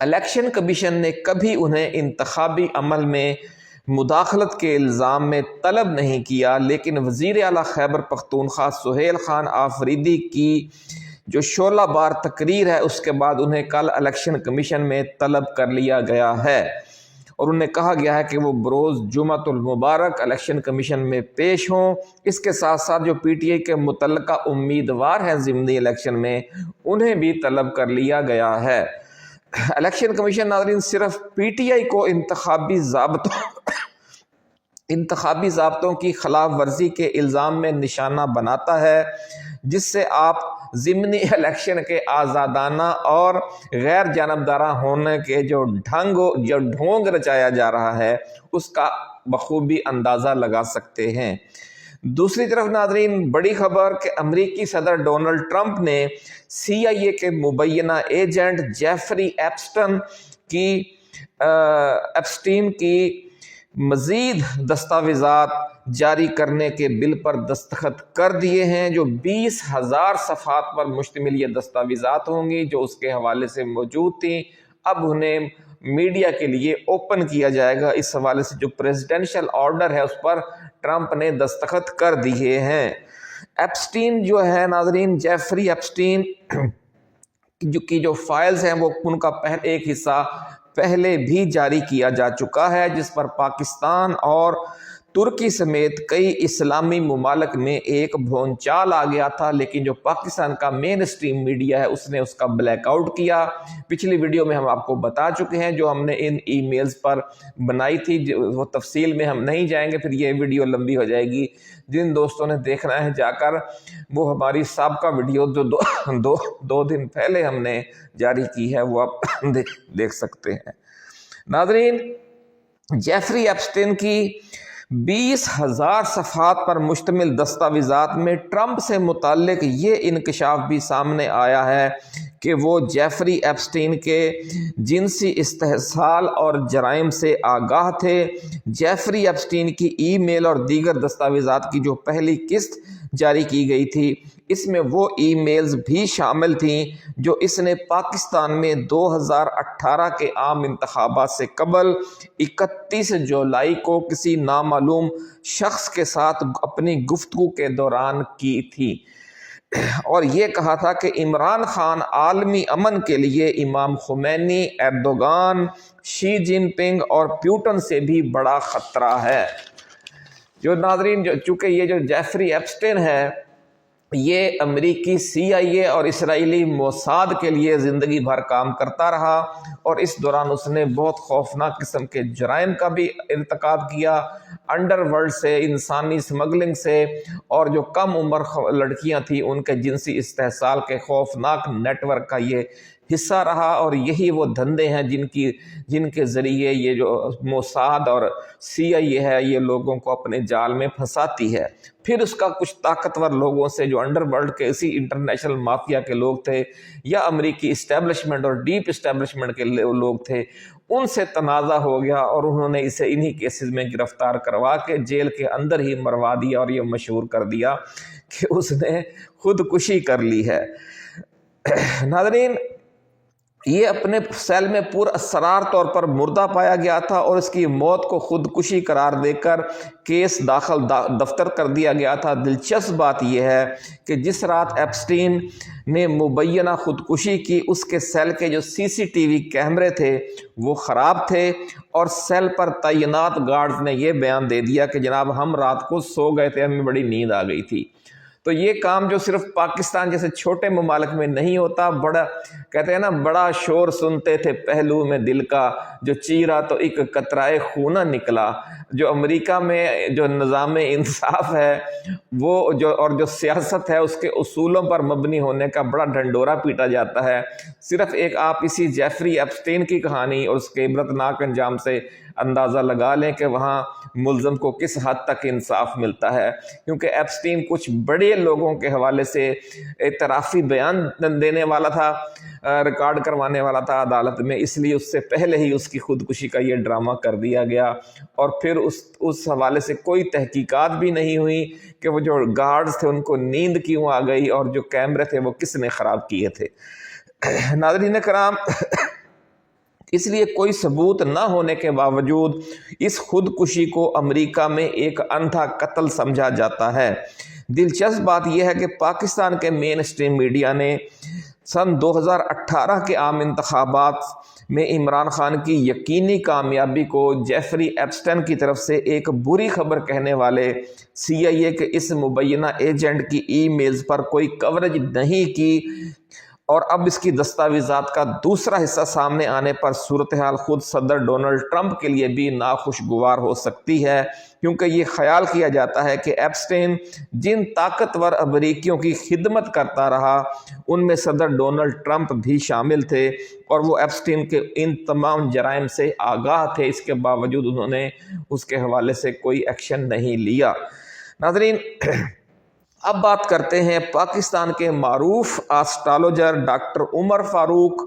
Election commission نے کبھی انہیں انتخابی عمل میں مداخلت کے الزام میں طلب نہیں کیا، لیکن وزیر اعلیٰ خیبر پختونخوا سہیل خان آفریدی کی جو شعلہ بار تقریر ہے اس کے بعد انہیں کل الیکشن کمیشن میں طلب کر لیا گیا ہے، اور انہیں کہا گیا ہے کہ وہ بروز جمعۃ المبارک الیکشن کمیشن میں پیش ہوں۔ اس کے ساتھ ساتھ جو پی ٹی آئی کے متعلقہ امیدوار ہیں ضمنی الیکشن میں، انہیں بھی طلب کر لیا گیا ہے۔ الیکشن کمیشن ناظرین صرف پی ٹی آئی کو انتخابی ضابطوں کی خلاف ورزی کے الزام میں نشانہ بناتا ہے، جس سے آپ ضمنی الیکشن کے آزادانہ اور غیر جانبدارانہ ہونے کے جو ڈھونگ رچایا جا رہا ہے اس کا بخوبی اندازہ لگا سکتے ہیں۔ دوسری طرف ناظرین بڑی خبر کہ امریکی صدر ڈونلڈ ٹرمپ نے سی آئی اے کے مبینہ ایجنٹ جیفری ایپسٹین کی مزید دستاویزات جاری کرنے کے بل پر دستخط کر دیے ہیں، جو 20,000 صفحات پر مشتمل یہ دستاویزات ہوں گی جو اس کے حوالے سے موجود تھیں، اب انہیں میڈیا کے لیے اوپن کیا جائے گا۔ اس حوالے سے جو پریزیڈنشل آرڈر ہے اس پر ٹرمپ نے دستخط کر دیے ہیں۔ ایپسٹین جو ہے ناظرین، جیفری ایپسٹین جو فائلز ہیں وہ ان کا ایک حصہ پہلے بھی جاری کیا جا چکا ہے، جس پر پاکستان اور ترکی سمیت کئی اسلامی ممالک میں ایک بھونچال آ گیا تھا، لیکن جو پاکستان کا مین اسٹریم میڈیا ہے اس نے اس کا بلیک آؤٹ کیا۔ پچھلی ویڈیو میں ہم آپ کو بتا چکے ہیں جو ہم نے ان ای میلز پر بنائی تھی، وہ تفصیل میں ہم نہیں جائیں گے، پھر یہ ویڈیو لمبی ہو جائے گی۔ جن دوستوں نے دیکھنا ہے جا کر وہ ہماری سابقہ ویڈیو جو دو دن پہلے ہم نے جاری کی ہے وہ آپ دیکھ سکتے ہیں۔ ناظرین، جیفری ایپسٹین کی 20,000 صفحات پر مشتمل دستاویزات میں ٹرمپ سے متعلق یہ انکشاف بھی سامنے آیا ہے کہ وہ جیفری ایپسٹین کے جنسی استحصال اور جرائم سے آگاہ تھے۔ جیفری ایپسٹین کی ای میل اور دیگر دستاویزات کی جو پہلی قسط جاری کی گئی تھی، اس میں وہ ای میلز بھی شامل تھیں جو اس نے پاکستان میں 2018 کے عام انتخابات سے قبل 31 جولائی کو کسی نامعلوم شخص کے ساتھ اپنی گفتگو کے دوران کی تھی، اور یہ کہا تھا کہ عمران خان عالمی امن کے لیے امام خمینی، ایردوغان، شی جن پنگ اور پیوٹن سے بھی بڑا خطرہ ہے۔ جو ناظرین چونکہ یہ جو جیفری ایپسٹین ہے یہ امریکی سی آئی اے اور اسرائیلی موساد کے لیے زندگی بھر کام کرتا رہا، اور اس دوران اس نے بہت خوفناک قسم کے جرائم کا بھی ارتکاب کیا، انڈر ورلڈ سے، انسانی سمگلنگ سے، اور جو کم عمر لڑکیاں تھیں ان کے جنسی استحصال کے خوفناک نیٹ ورک کا یہ حصہ رہا، اور یہی وہ دھندے ہیں جن کے ذریعے یہ جو موساد اور سی آئی اے ہے یہ لوگوں کو اپنے جال میں پھنساتی ہے۔ پھر اس کا کچھ طاقتور لوگوں سے جو انڈر ورلڈ کے اسی انٹرنیشنل مافیا کے لوگ تھے یا امریکی اسٹیبلشمنٹ اور ڈیپ اسٹیبلشمنٹ کے لوگ تھے، ان سے تنازع ہو گیا اور انہوں نے اسے انہی کیسز میں گرفتار کروا کے جیل کے اندر ہی مروا دیا، اور یہ مشہور کر دیا کہ اس نے خودکشی کر لی ہے۔ ناظرین، یہ اپنے سیل میں پر اسرار طور پر مردہ پایا گیا تھا اور اس کی موت کو خودکشی قرار دے کر کیس دفتر کر دیا گیا تھا۔ دلچسپ بات یہ ہے کہ جس رات ایپسٹین نے مبینہ خودکشی کی اس کے سیل کے جو سی سی ٹی وی کیمرے تھے وہ خراب تھے، اور سیل پر تعینات گارڈز نے یہ بیان دے دیا کہ جناب ہم رات کو سو گئے تھے، ہمیں بڑی نیند آ گئی تھی۔ تو یہ کام جو صرف پاکستان جیسے چھوٹے ممالک میں نہیں ہوتا، بڑا کہتے ہیں نا بڑا شور سنتے تھے پہلو میں دل کا، جو چیرا تو ایک قطرہ خونہ نکلا۔ جو امریکہ میں جو نظام انصاف ہے وہ جو سیاست ہے اس کے اصولوں پر مبنی ہونے کا بڑا ڈھنڈورا پیٹا جاتا ہے۔ صرف ایک آپ اسی جیفری ایپسٹین کی کہانی اور اس کے عبرتناک انجام سے اندازہ لگا لیں کہ وہاں ملزم کو کس حد تک انصاف ملتا ہے، کیونکہ ایپسٹین کچھ بڑے لوگوں کے حوالے سے اعترافی بیان دینے والا تھا، ریکارڈ کروانے والا تھا عدالت میں، اس لیے اس سے پہلے ہی اس کی خودکشی کا یہ ڈرامہ کر دیا گیا، اور پھر اس حوالے سے کوئی تحقیقات بھی نہیں ہوئی کہ وہ جو گارڈز تھے ان کو نیند کیوں آ گئی اور جو کیمرے تھے وہ کس نے خراب کیے تھے۔ ناظرین کرام، اس لیے کوئی ثبوت نہ ہونے کے باوجود اس خودکشی کو امریکہ میں ایک اندھا قتل سمجھا جاتا ہے۔ دلچسپ بات یہ ہے کہ پاکستان کے مین اسٹریم میڈیا نے سن 2018 کے عام انتخابات میں عمران خان کی یقینی کامیابی کو جیفری ایپسٹن کی طرف سے ایک بری خبر کہنے والے CIA کے اس مبینہ ایجنٹ کی ای میلز پر کوئی کوریج نہیں کی، اور اب اس کی دستاویزات کا دوسرا حصہ سامنے آنے پر صورتحال خود صدر ڈونلڈ ٹرمپ کے لیے بھی ناخوشگوار ہو سکتی ہے، کیونکہ یہ خیال کیا جاتا ہے کہ ایپسٹین جن طاقتور امریکیوں کی خدمت کرتا رہا ان میں صدر ڈونلڈ ٹرمپ بھی شامل تھے، اور وہ ایپسٹین کے ان تمام جرائم سے آگاہ تھے، اس کے باوجود انہوں نے اس کے حوالے سے کوئی ایکشن نہیں لیا۔ ناظرین، اب بات کرتے ہیں پاکستان کے معروف آسٹرالوجر ڈاکٹر عمر فاروق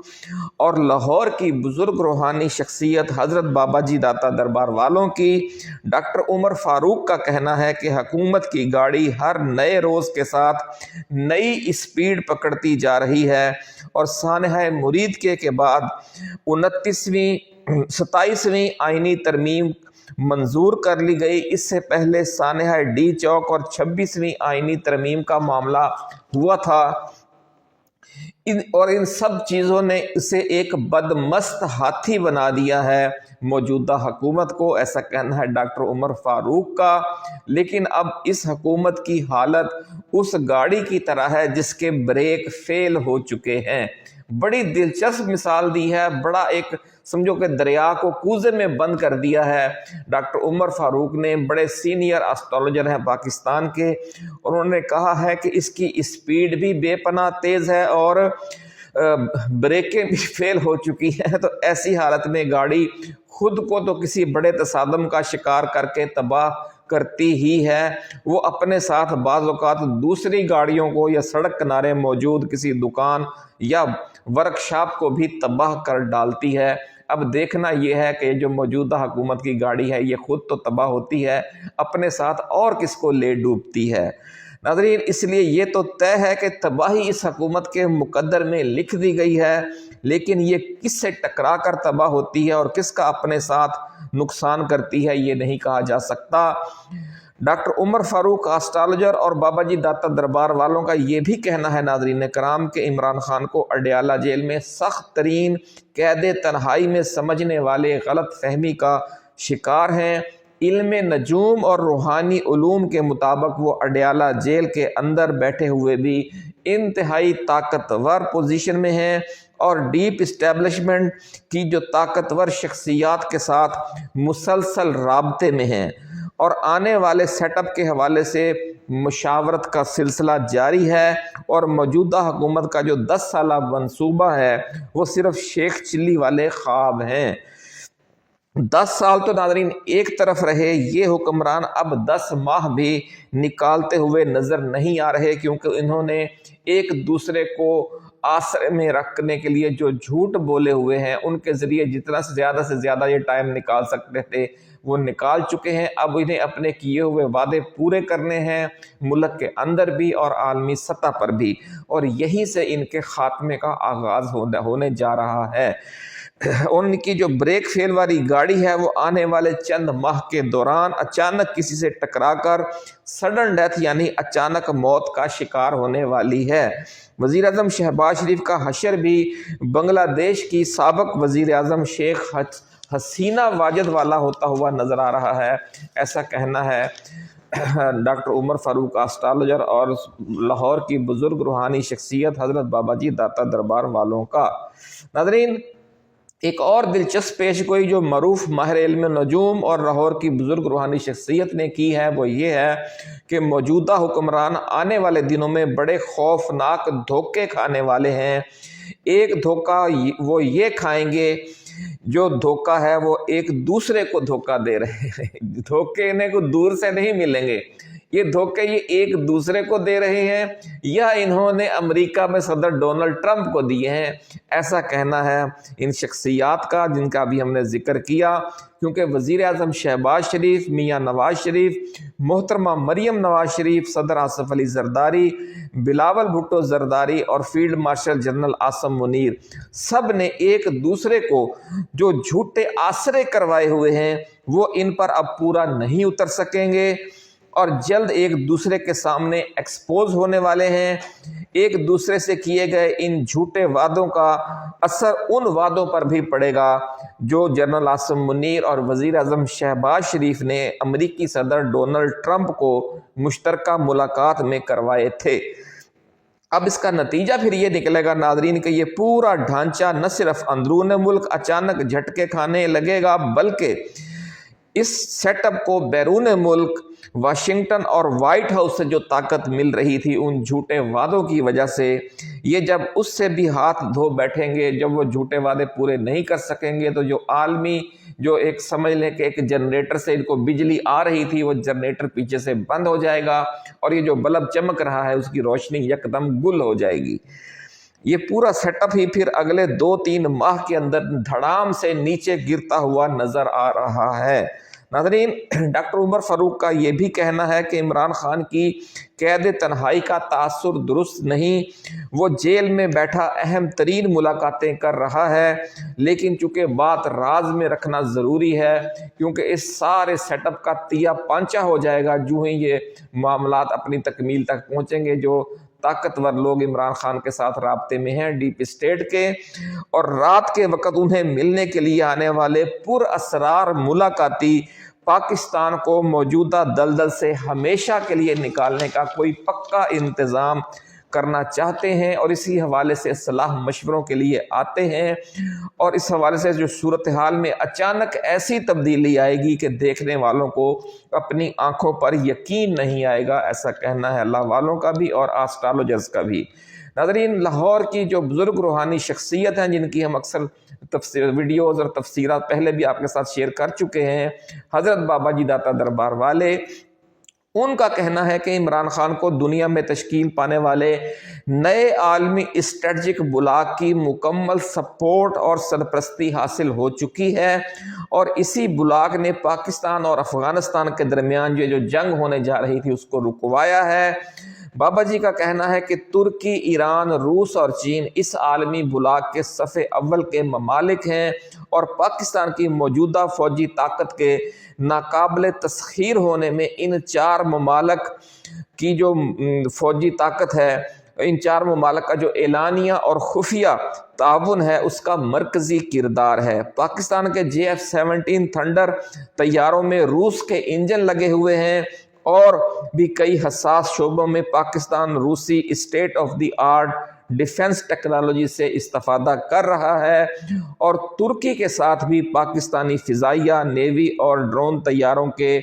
اور لاہور کی بزرگ روحانی شخصیت حضرت بابا جی داتا دربار والوں کی۔ ڈاکٹر عمر فاروق کا کہنا ہے کہ حکومت کی گاڑی ہر نئے روز کے ساتھ نئی اسپیڈ پکڑتی جا رہی ہے، اور سانحہ مرید کے بعد 27ویں آئینی ترمیم منظور کر لی گئی۔ اس سے پہلے سانحہ ڈی چوک اور 26ویں آئینی ترمیم کا معاملہ ہوا تھا، اور ان سب چیزوں نے اسے ایک بدمست ہاتھی بنا دیا ہے موجودہ حکومت کو، ایسا کہنا ہے ڈاکٹر عمر فاروق کا۔ لیکن اب اس حکومت کی حالت اس گاڑی کی طرح ہے جس کے بریک فیل ہو چکے ہیں۔ بڑی دلچسپ مثال دی ہے، بڑا ایک سمجھو کہ دریا کو کوزے میں بند کر دیا ہے ڈاکٹر عمر فاروق نے۔ بڑے سینئر اسٹرالوجر ہیں پاکستان کے، اور انہوں نے کہا ہے کہ اس کی اسپیڈ بھی بے پناہ تیز ہے اور بریکیں بھی فیل ہو چکی ہیں، تو ایسی حالت میں گاڑی خود کو تو کسی بڑے تصادم کا شکار کر کے تباہ کرتی ہی ہے، وہ اپنے ساتھ بعض اوقات دوسری گاڑیوں کو یا سڑک کنارے موجود کسی دکان یا ورکشاپ کو بھی تباہ کر ڈالتی ہے۔ اب دیکھنا یہ ہے کہ جو موجودہ حکومت کی گاڑی ہے یہ خود تو تباہ ہوتی ہے، اپنے ساتھ اور کس کو لے ڈوبتی ہے۔ ناظرین، اس لیے یہ تو طے ہے کہ تباہی اس حکومت کے مقدر میں لکھ دی گئی ہے، لیکن یہ کس سے ٹکرا کر تباہ ہوتی ہے اور کس کا اپنے ساتھ نقصان کرتی ہے یہ نہیں کہا جا سکتا۔ ڈاکٹر عمر فاروق آسٹرالوجر اور بابا جی داتا دربار والوں کا یہ بھی کہنا ہے ناظرین کرام کہ عمران خان کو اڈیالہ جیل میں سخت ترین قید تنہائی میں سمجھنے والے غلط فہمی کا شکار ہیں۔ علم نجوم اور روحانی علوم کے مطابق وہ اڈیالہ جیل کے اندر بیٹھے ہوئے بھی انتہائی طاقتور پوزیشن میں ہیں، اور ڈیپ اسٹیبلشمنٹ کی جو طاقتور شخصیات کے ساتھ مسلسل رابطے میں ہیں، اور آنے والے سیٹ اپ کے حوالے سے مشاورت کا سلسلہ جاری ہے، اور موجودہ حکومت کا جو 10 سالہ منصوبہ ہے وہ صرف شیخ چلی والے خواب ہیں۔ 10 سال تو ناظرین ایک طرف رہے، یہ حکمران اب 10 ماہ بھی نکالتے ہوئے نظر نہیں آ رہے، کیونکہ انہوں نے ایک دوسرے کو آسرے میں رکھنے کے لیے جو جھوٹ بولے ہوئے ہیں ان کے ذریعے جتنا سے زیادہ یہ ٹائم نکال سکتے تھے وہ نکال چکے ہیں۔ اب انہیں اپنے کیے ہوئے وعدے پورے کرنے ہیں، ملک کے اندر بھی اور عالمی سطح پر بھی، اور یہیں سے ان کے خاتمے کا آغاز ہونے جا رہا ہے۔ ان کی جو بریک فیل والی گاڑی ہے وہ آنے والے چند ماہ کے دوران اچانک کسی سے ٹکرا کر سڈن ڈیتھ یعنی اچانک موت کا شکار ہونے والی ہے۔ وزیر اعظم شہباز شریف کا حشر بھی بنگلہ دیش کی سابق وزیر اعظم شیخ حسینہ واجد والا ہوتا ہوا نظر آ رہا ہے، ایسا کہنا ہے ڈاکٹر عمر فاروق آسٹرالوجر اور لاہور کی بزرگ روحانی شخصیت حضرت بابا جی داتا دربار والوں کا۔ ناظرین، ایک اور دلچسپ پیش گوئی جو معروف ماہر علم نجوم اور لاہور کی بزرگ روحانی شخصیت نے کی ہے وہ یہ ہے کہ موجودہ حکمران آنے والے دنوں میں بڑے خوفناک دھوکے کھانے والے ہیں۔ ایک دھوکہ وہ یہ کھائیں گے جو دھوکہ ہے وہ ایک دوسرے کو دھوکہ دے رہے ہیں، دھوکے انہیں کو دور سے نہیں ملیں گے، یہ دھوکے یہ ایک دوسرے کو دے رہے ہیں یا انہوں نے امریکہ میں صدر ڈونلڈ ٹرمپ کو دیے ہیں؟ ایسا کہنا ہے ان شخصیات کا جن کا بھی ہم نے ذکر کیا، کیونکہ وزیر اعظم شہباز شریف، میاں نواز شریف، محترمہ مریم نواز شریف، صدر آصف علی زرداری، بلاول بھٹو زرداری اور field marshal general Asim Munir, سب نے ایک دوسرے کو جو جھوٹے آسرے کروائے ہوئے ہیں وہ ان پر اب پورا نہیں اتر سکیں گے اور جلد ایک دوسرے کے سامنے ایکسپوز ہونے والے ہیں۔ ایک دوسرے سے کیے گئے ان جھوٹے وعدوں کا اثر ان وعدوں پر بھی پڑے گا جو جنرل عاصم منیر اور وزیر اعظم شہباز شریف نے امریکی صدر ڈونلڈ ٹرمپ کو مشترکہ ملاقات میں کروائے تھے۔ اب اس کا نتیجہ پھر یہ نکلے گا ناظرین کہ یہ پورا ڈھانچہ نہ صرف اندرون ملک اچانک جھٹکے کھانے لگے گا، بلکہ اس سیٹ اپ کو بیرون ملک واشنگٹن اور وائٹ ہاؤس سے جو طاقت مل رہی تھی ان جھوٹے وعدوں کی وجہ سے، یہ جب اس سے بھی ہاتھ دھو بیٹھیں گے، جب وہ جھوٹے وعدے پورے نہیں کر سکیں گے، تو جو عالمی جو ایک سمجھ لیں کہ ایک جنریٹر سے ان کو بجلی آ رہی تھی وہ جنریٹر پیچھے سے بند ہو جائے گا اور یہ جو بلب چمک رہا ہے اس کی روشنی یکدم گل ہو جائے گی۔ یہ پورا سیٹ اپ ہی پھر اگلے 2-3 ماہ کے اندر دھڑام سے نیچے گرتا ہوا نظر آ رہا ہے۔ ناظرین، ڈاکٹر عمر فاروق کا یہ بھی کہنا ہے کہ عمران خان کی قید تنہائی کا تاثر درست نہیں، وہ جیل میں بیٹھا اہم ترین ملاقاتیں کر رہا ہے، لیکن چونکہ بات راز میں رکھنا ضروری ہے کیونکہ اس سارے سیٹ اپ کا تیا پانچا ہو جائے گا جو ہی یہ معاملات اپنی تکمیل تک پہنچیں گے۔ جو طاقتور لوگ عمران خان کے ساتھ رابطے میں ہیں ڈیپ اسٹیٹ کے، اور رات کے وقت انہیں ملنے کے لیے آنے والے پر اسرار ملاقاتی پاکستان کو موجودہ دلدل سے ہمیشہ کے لیے نکالنے کا کوئی پکا انتظام کرنا چاہتے ہیں اور اسی حوالے سے صلاح مشوروں کے لیے آتے ہیں، اور اس حوالے سے جو صورتحال میں اچانک ایسی تبدیلی آئے گی کہ دیکھنے والوں کو اپنی آنکھوں پر یقین نہیں آئے گا، ایسا کہنا ہے اللہ والوں کا بھی اور آسٹرالوجرز کا بھی۔ ناظرین، لاہور کی جو بزرگ روحانی شخصیت ہیں جن کی ہم اکثر ویڈیوز اور تفسیرات پہلے بھی آپ کے ساتھ شیئر کر چکے ہیں، حضرت بابا جی داتا دربار والے، ان کا کہنا ہے کہ عمران خان کو دنیا میں تشکیل پانے والے نئے عالمی اسٹریٹجک بلاک کی مکمل سپورٹ اور سرپرستی حاصل ہو چکی ہے، اور اسی بلاک نے پاکستان اور افغانستان کے درمیان جو جنگ ہونے جا رہی تھی اس کو رکوایا ہے۔ بابا جی کا کہنا ہے کہ ترکی، ایران، روس اور چین اس عالمی بلاک کے صف اول کے ممالک ہیں، اور پاکستان کی موجودہ فوجی طاقت کے ناقابل تسخیر ہونے میں ان 4 ممالک کی جو فوجی طاقت ہے، ان 4 ممالک کا جو اعلانیہ اور خفیہ تعاون ہے اس کا مرکزی کردار ہے۔ پاکستان کے JF-17 تھنڈر طیاروں میں روس کے انجن لگے ہوئے ہیں، اور بھی کئی حساس شعبوں میں پاکستان روسی state of the art defence technology سے استفادہ کر رہا ہے، اور ترکی کے ساتھ بھی پاکستانی فضائیہ، نیوی اور ڈرون طیاروں کے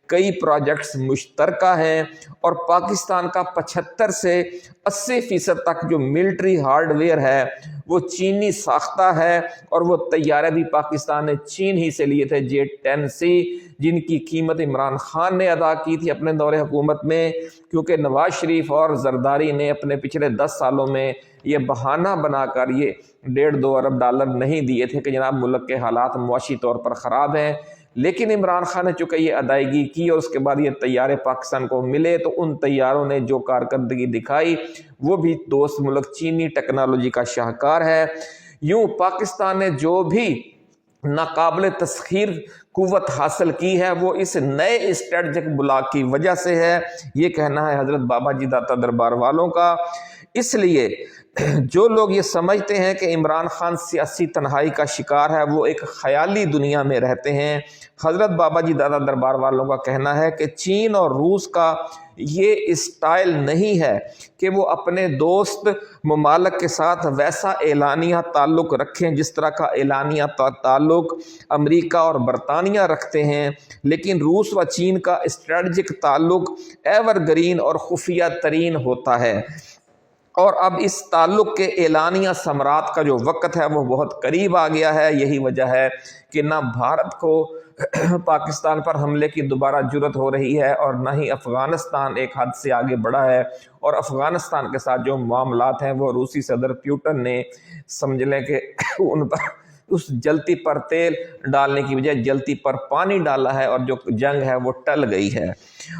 کئی پروجیکٹس مشترکہ ہیں، اور پاکستان کا 75 سے 80% تک جو ملٹری ہارڈ ویئر ہے وہ چینی ساختہ ہے، اور وہ طیارے بھی پاکستان نے چین ہی سے لیے تھے J-10C، جن کی قیمت عمران خان نے ادا کی تھی اپنے دور حکومت میں، کیونکہ نواز شریف اور زرداری نے اپنے پچھلے 10 سالوں میں یہ بہانہ بنا کر یہ $1.5-2 ارب نہیں دیے تھے کہ جناب ملک کے حالات معاشی طور پر خراب ہیں، لیکن عمران خان نے چونکہ یہ ادائیگی کی اور اس کے بعد یہ طیارے پاکستان کو ملے تو ان طیاروں نے جو کارکردگی دکھائی وہ بھی دوست ملک چینی ٹیکنالوجی کا شاہکار ہے۔ یوں پاکستان نے جو بھی ناقابل تسخیر قوت حاصل کی ہے وہ اس نئے اسٹریٹجک بلاک کی وجہ سے ہے، یہ کہنا ہے حضرت بابا جی داتا دربار والوں کا۔ اس لیے جو لوگ یہ سمجھتے ہیں کہ عمران خان سیاسی تنہائی کا شکار ہے وہ ایک خیالی دنیا میں رہتے ہیں۔ حضرت بابا جی دادا دربار والوں کا کہنا ہے کہ چین اور روس کا یہ اسٹائل نہیں ہے کہ وہ اپنے دوست ممالک کے ساتھ ویسا اعلانیہ تعلق رکھیں جس طرح کا اعلانیہ تعلق امریکہ اور برطانیہ رکھتے ہیں، لیکن روس و چین کا اسٹریٹجک تعلق ایور گرین اور خفیہ ترین ہوتا ہے، اور اب اس تعلق کے اعلانیہ ثمرات کا جو وقت ہے وہ بہت قریب آ گیا ہے۔ یہی وجہ ہے کہ نہ بھارت کو پاکستان پر حملے کی دوبارہ جرت ہو رہی ہے، اور نہ ہی افغانستان ایک حد سے آگے بڑھا ہے، اور افغانستان کے ساتھ جو معاملات ہیں وہ روسی صدر پیوٹن نے سمجھ لیں کہ ان پر اس جلتی پر تیل ڈالنے کی بجائے جلتی پر پانی ڈالا ہے، اور جو جنگ ہے وہ ٹل گئی ہے۔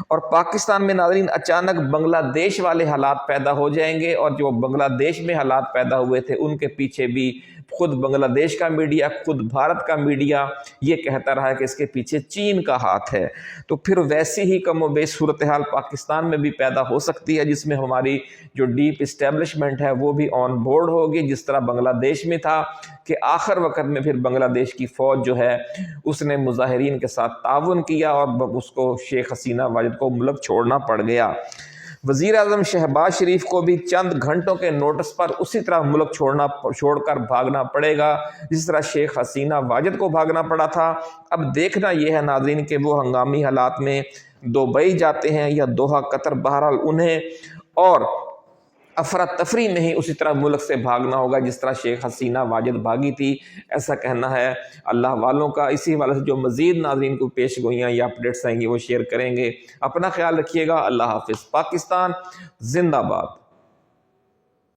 اور پاکستان میں ناظرین اچانک بنگلہ دیش والے حالات پیدا ہو جائیں گے، اور جو بنگلہ دیش میں حالات پیدا ہوئے تھے ان کے پیچھے بھی خود بنگلہ دیش کا میڈیا، خود بھارت کا میڈیا یہ کہتا رہا ہے کہ اس کے پیچھے چین کا ہاتھ ہے۔ تو پھر ویسی ہی کم و بیش صورتحال پاکستان میں بھی پیدا ہو سکتی ہے، جس میں ہماری جو ڈیپ اسٹیبلشمنٹ ہے وہ بھی آن بورڈ ہوگی، جس طرح بنگلہ دیش میں تھا کہ آخر وقت میں پھر بنگلہ دیش کی فوج جو ہے اس نے مظاہرین کے ساتھ تعاون کیا، اور اس کو شیخ حسینہ واجد کو ملک چھوڑنا پڑ گیا۔ وزیر اعظم شہباز شریف کو بھی چند گھنٹوں کے نوٹس پر اسی طرح ملک چھوڑ کر بھاگنا پڑے گا جس طرح شیخ حسینہ واجد کو بھاگنا پڑا تھا۔ اب دیکھنا یہ ہے ناظرین کہ وہ ہنگامی حالات میں دبئی جاتے ہیں یا دوحہ قطر، بہرحال انہیں اور افراتفری میں ہی اسی طرح ملک سے بھاگنا ہوگا جس طرح شیخ حسینہ واجد بھاگی تھی، ایسا کہنا ہے اللہ والوں کا۔ اسی حوالے سے جو مزید ناظرین کو پیش گوئیاں یا اپڈیٹس آئیں گی وہ شیئر کریں گے۔ اپنا خیال رکھیے گا، اللہ حافظ۔ پاکستان زندہ باد۔